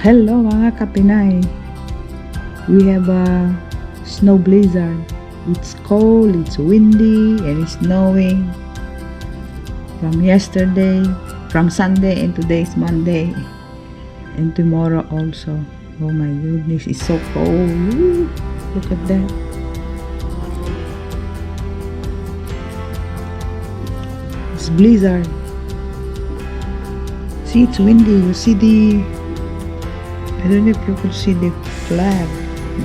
Hello mga kapinay. We have a snow blizzard. It's cold, it's windy, and it's snowing from yesterday, from Sunday, and today's Monday, and tomorrow also. Oh my goodness, it's so cold. Woo! Look at that. It's blizzard. See, it's windy. You see I don't know if you could see the flag,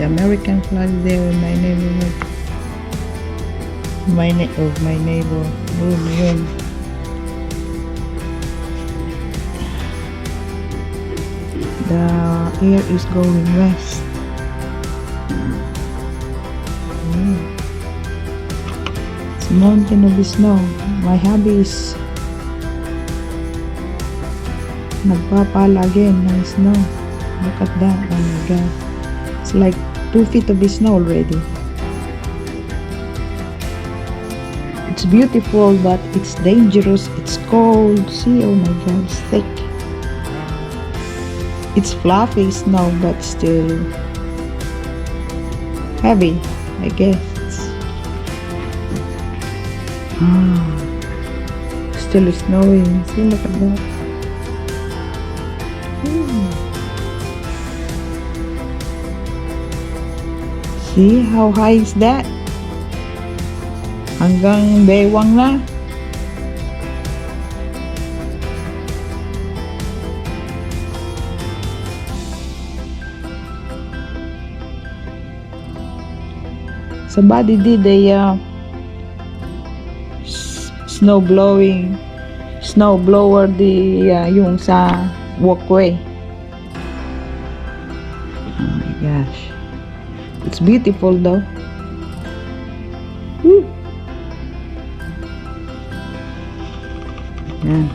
the American flag there in my neighborhood. My neighbor room yun. The air is going west. It's mountain of snow. My hubby is nagpapala again ng snow. Look at that. Oh my god. It's like 2 feet of snow already. It's beautiful, but it's dangerous. It's cold. See, oh my god, it's thick. It's fluffy snow, but still heavy, I guess. Still snowing. See, look at that. See how high is that? Hanggang bewang na. Somebody did a snow blower yung sa walkway. Oh my gosh. It's beautiful though. Woo. Yan.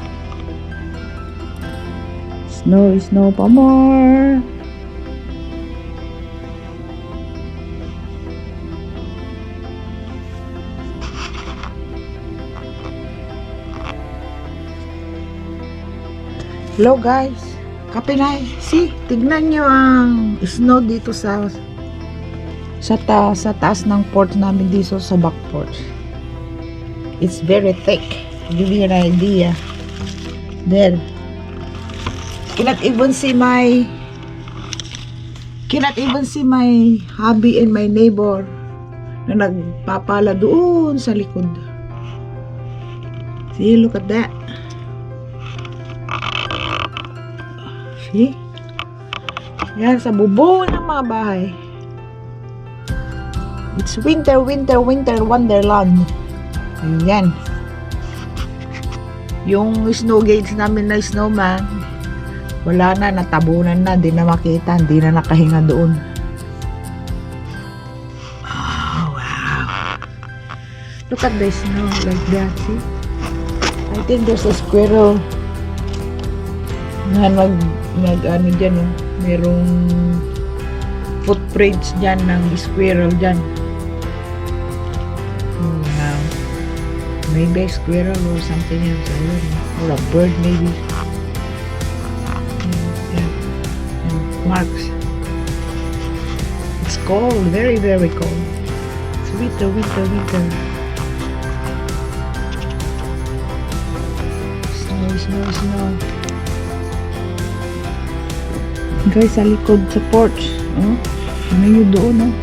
Snow pa more. Hello guys, Kapinay. See, tignan nyo ang snow dito sa taas ng porch namin dito sa back porch. It's very thick. To give you an idea. There. Cannot even see my hubby and my neighbor na nagpapala doon sa likod. See, look at that. See? Yan, sa bubong ng mga bahay. It's winter wonderland. Ayan. Yung snow gates namin na snowman, wala na, natabunan na, di na makita, di na nakahinga doon. Oh, wow. Look at the snow like that, see? I think there's a squirrel na ano dyan, oh. Merong footprints dyan ng squirrel dyan. Oh, wow. Maybe a squirrel or something else. I don't know. Or a bird maybe. Yeah. Marks. It's cold. Very cold. It's winter. Snow. Guys, sa likod sa porch. Oh, ano yun doon, oh.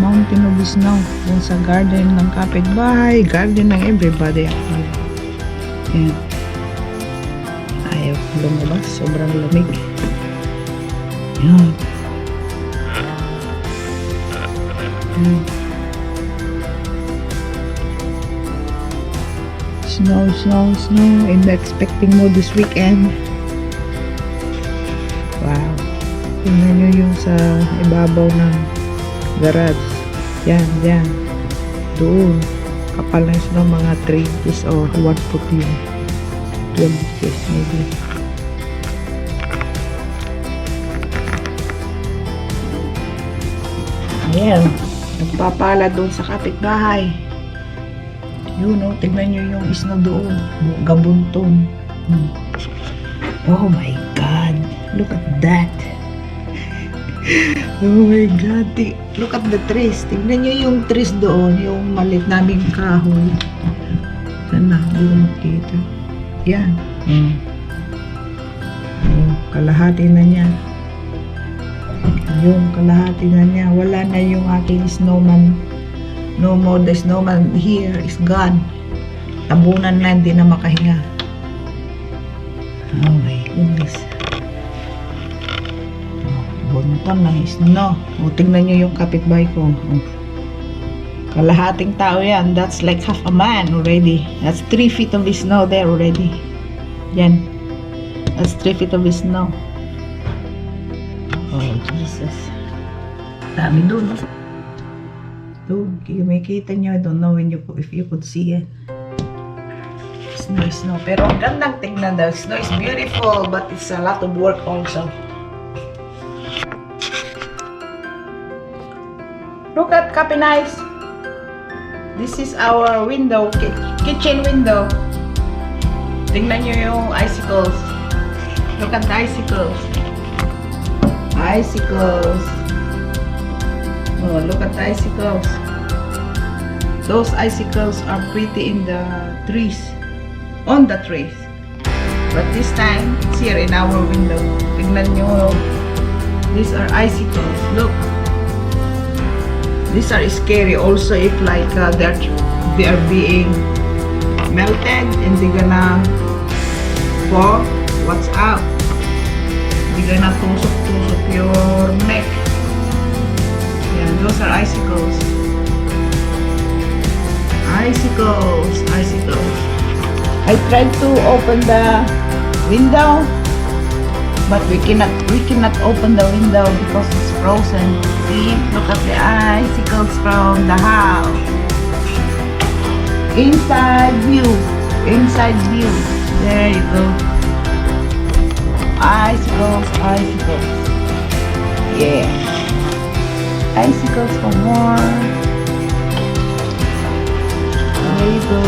Mountain of snow. Doon sa garden ng kapitbahay. Garden ng everybody actually. Ayan. Ayaw lumabas. Sobrang lamig. Ayan. Snow. I'm expecting more this weekend. Wow. Tingnan nyo yung sa ibabaw ng garage. Yan. Doon. Kapal na snow, mga 3 inches or 1 foot yun. 12 inches maybe. Ayan. Nagpapala doon sa kapitbahay. Yun, oh. Tignan nyo yung snow doon. Gabuntong. Oh my God. Look at that. Oh my God. Look at the trees. Tignan nyo yung trees doon. Yung maliit naming kahoy. Saan na? Hindi ko makita. Yan. Oh, kalahati na niya. Yung kalahati na niya. Wala na yung aking snowman. No more the snowman here is gone. Tabunan na, hindi na makahinga. Oh my goodness. Buntan na snow. O, tingnan nyo yung kapitbahay ko. Oh. Kalahating tao yan. That's like half a man already. That's 3 feet of snow there already. Yan. That's 3 feet of snow. Oh, Jesus. Dami doon. Doon. May kita nyo. I don't know if you could see it. Snow. Pero ang gandang tingnan. The snow is beautiful, but it's a lot of work also. Look at KaPinay. This is our window, kitchen window. Tingnan nyo yung icicles. Look at the icicles. Icicles. Oh, look at the icicles. Those icicles are pretty in the trees. On the trees. But this time, it's here in our window. Tingnan nyo. These are icicles. Look. These are scary also if like they are being melted and they're gonna fall. What's up? They're gonna tusok your neck. Yeah, those are icicles. Icicles. I tried to open the window, but we cannot open the window because it's frozen. See, look at the icicles from the house. Inside view. There you go. Icicles. Yeah. Icicles for more. There you go.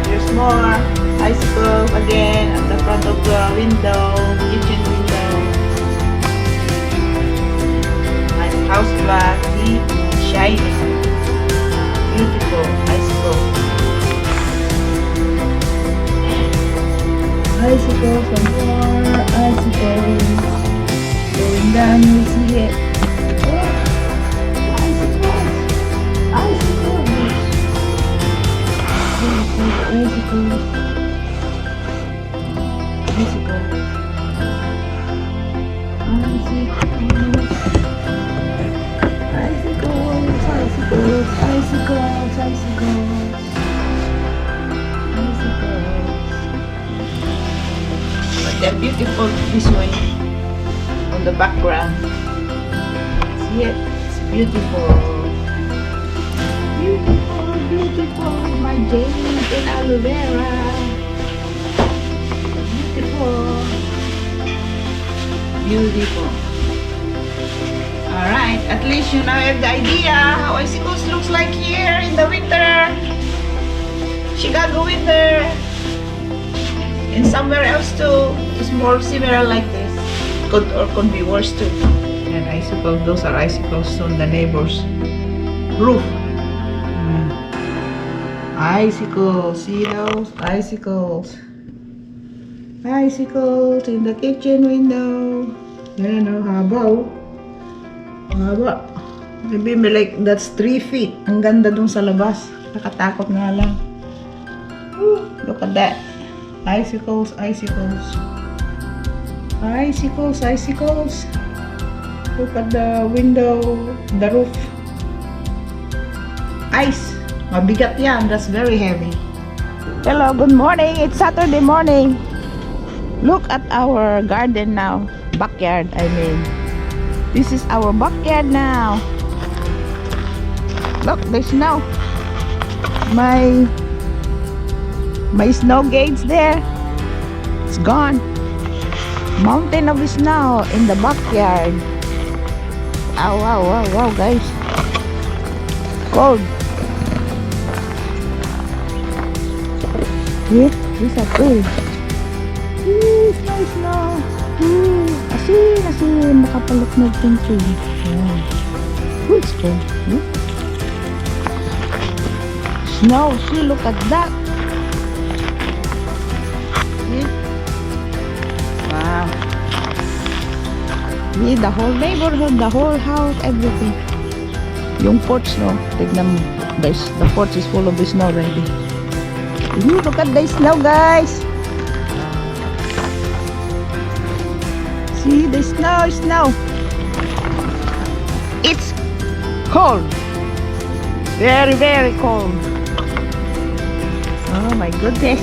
There's more icicles again at the front of the window, kitchen window. Nice house glass, see, shiny, beautiful icicles. Icicles and more icicles. Going down, you see it. But they're beautiful this way on the background. See it? It's beautiful. Beautiful. My jade and aloe vera. Beautiful. Alright, at least you now have the idea how icicles looks like here in the winter. Chicago winter. And somewhere else too. It's more similar like this. Could be worse too. And icicles, those are icicles on the neighbor's roof. Icicles, see those? Icicles. Icicles in the kitchen window. Yan o, haba o. Haba. Maybe like that's 3 feet. Ang ganda dun sa labas. Nakatakot nga lang. Ooh, look at that. Icicles. Look at the window, the roof. Ice. Mabigat yan. That's very heavy. Hello, good morning. It's Saturday morning. Look at our garden now. Backyard, I mean. This is our backyard now. Look, there's snow. My snow gates there. It's gone. Mountain of snow in the backyard. Wow, guys. Cold. Yeah, these are cool. Snow snow. Asin. Makapaluknog ng tree. Yan. It's cold. Snow. See, look at that. See? Wow. See, the whole neighborhood, the whole house, everything. Yung porch, no? Tignan mo. Guys, the porch is full of the snow already. Look at the snow, guys. See the snow. It's cold. Very, very cold. Oh my goodness.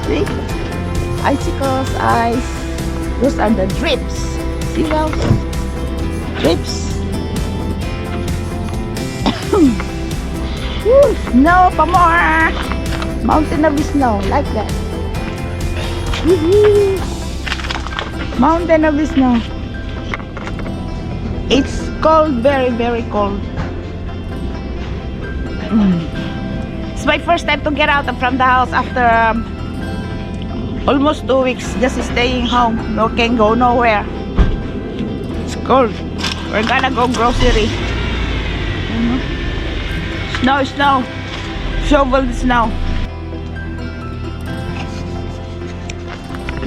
See? Icicles, ice. Those are the drips. See those? Drips. Woo, snow pa more. Mountain of snow, like that. Mountain of snow. It's cold, very, very cold. It's my first time to get out from the house after almost 2 weeks just staying home. No can go nowhere. It's cold. We're gonna go grocery. Snow. Shovel the snow.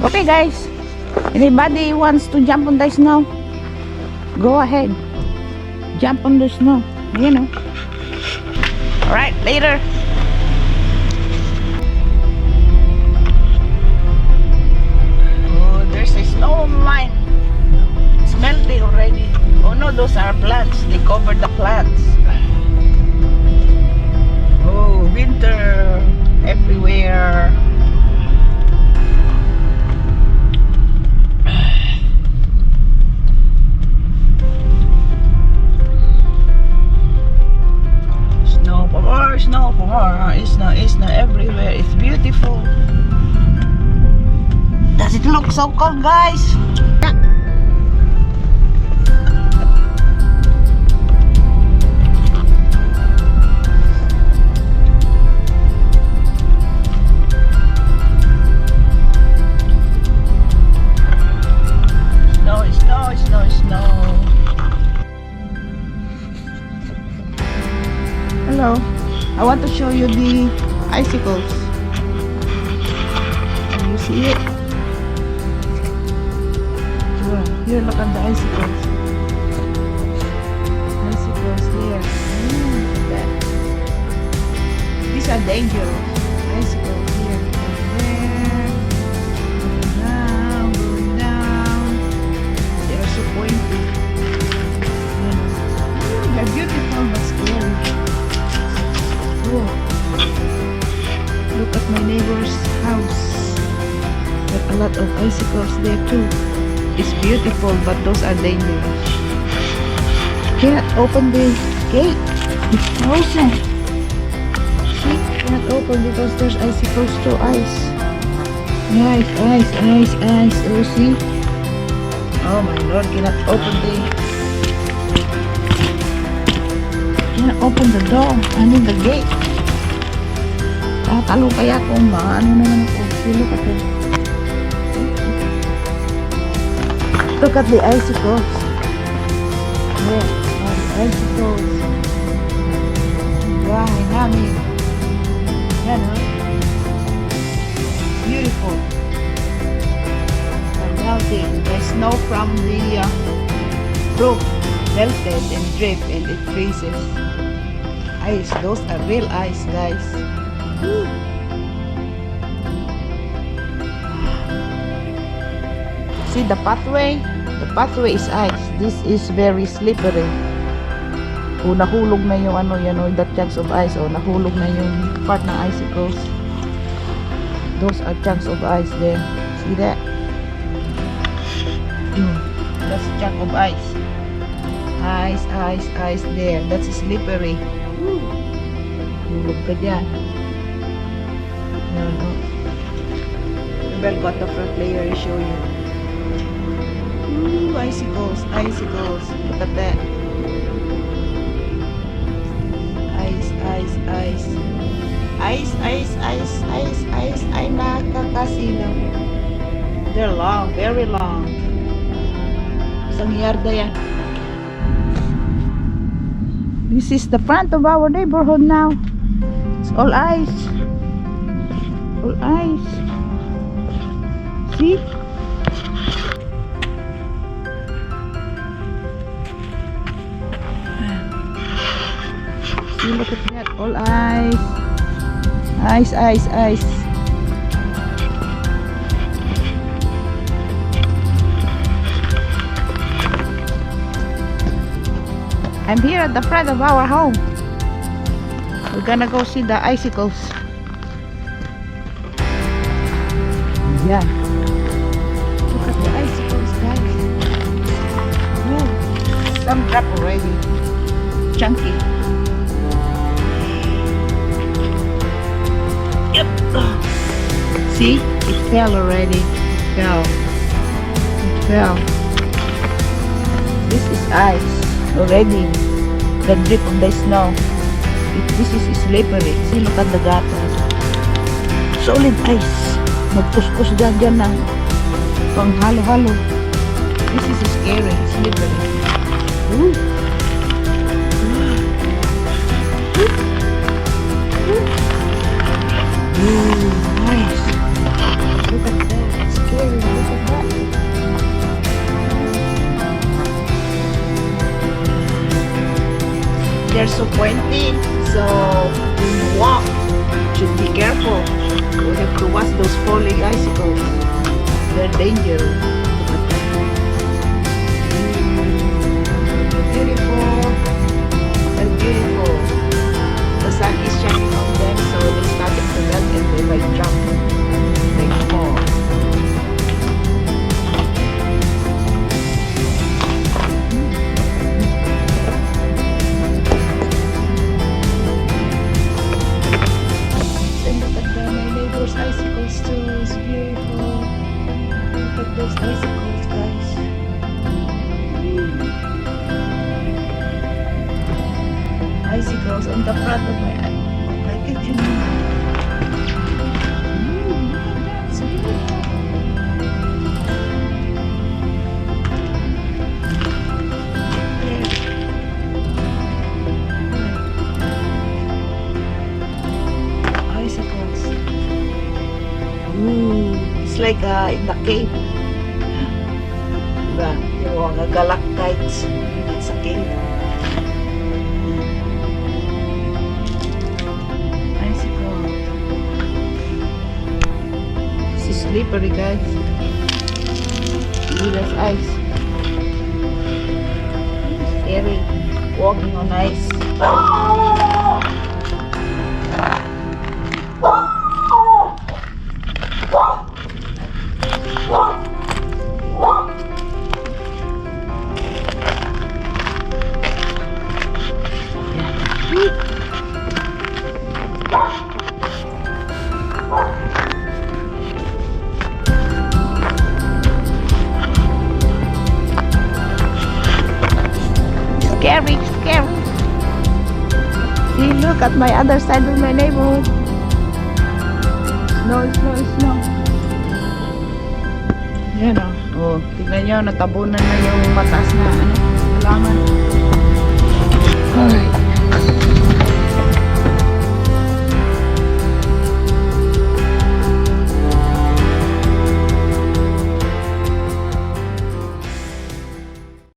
Okay, guys. Anybody wants to jump on the snow? Go ahead. Jump on the snow. You know. Alright, later. Oh, there's a snow mine. It's melting already. Oh no, those are plants. They covered the plants. Oh, winter everywhere. Snow for more. It's not everywhere. It's beautiful. Does it look so cold, guys? Yeah. Snow. Hello. I want to show you the icicles. Can you see it? Here, look at the icicles. Icicles there. Look at that. These are dangerous. Icicles here. There. Going down. They are so pointy. They're beautiful but scary. Oh. Look at my neighbor's house. There are a lot of icicles there too. It's beautiful, but those are dangerous. Can't open the gate. It's frozen. See? Can't open because there's icicles too. Ice. Ice. Oh, see? Oh my Lord, cannot open the... Can't open the door. I mean the gate. Tatalo kaya kung maano naman ako. See, look at it. Look at the icicles. There are the icicles. Bahay namin. Yan, huh? Beautiful. And melting. The snow from the roof melted and dripped and it freezes. Ice. Those are real ice, guys. Woo. See the pathway? The pathway is ice. This is very slippery. O nahulog na yung ano yan o, that chunks of ice o nahulog na yung part ng icicles. Those are chunks of ice there. See that? That's a chunk of ice. Ice there. That's slippery. Hulog ka dyan. Ayan, oh. Well, got the front layer to show you. Ooh, icicles. Look at that. Ice. Ay, nakakasilaw. They're long, very long. Isang yarda yan. This is the front of our neighborhood now. It's all ice. All ice. See? See, look at that. All ice. Ice, ice, ice. I'm here at the front of our home. We're gonna go see the icicles. Yeah. Look at the icicles, guys. Oh, some drop already. Chunky. Yep. See? It fell already. It fell. It fell. This is ice already. The drip of the snow. This is slippery. See, look at the gutter. Solid ice. Magkuskus dyan ng pang halo-halo. This is scary. Slippery. Ooh. Ooh, nice. Look at that. It's scary. Look at that. They're so pointy, so when you walk, you should be careful. We have to watch those falling icicles. They're dangerous. They're beautiful. They're beautiful. The sun is shining on them, so they started to melt and they might jump. They fall. Icicles too, it's beautiful. Look at those icicles, guys. Icicles on the front of my kitchen. Look at that, it's beautiful. Icicles. Ooh, it's like in the cave. Diba? Yung mga galactites. It's a cave. Icicle. This is slippery, guys. See, that's ice. Scary. Walking on ice. Scary, scary. See, look at my other side of my neighborhood. Snow, snow, snow. Yan o. Oh, tignan nyo, natabunan na yung mataas na halaman. Ay.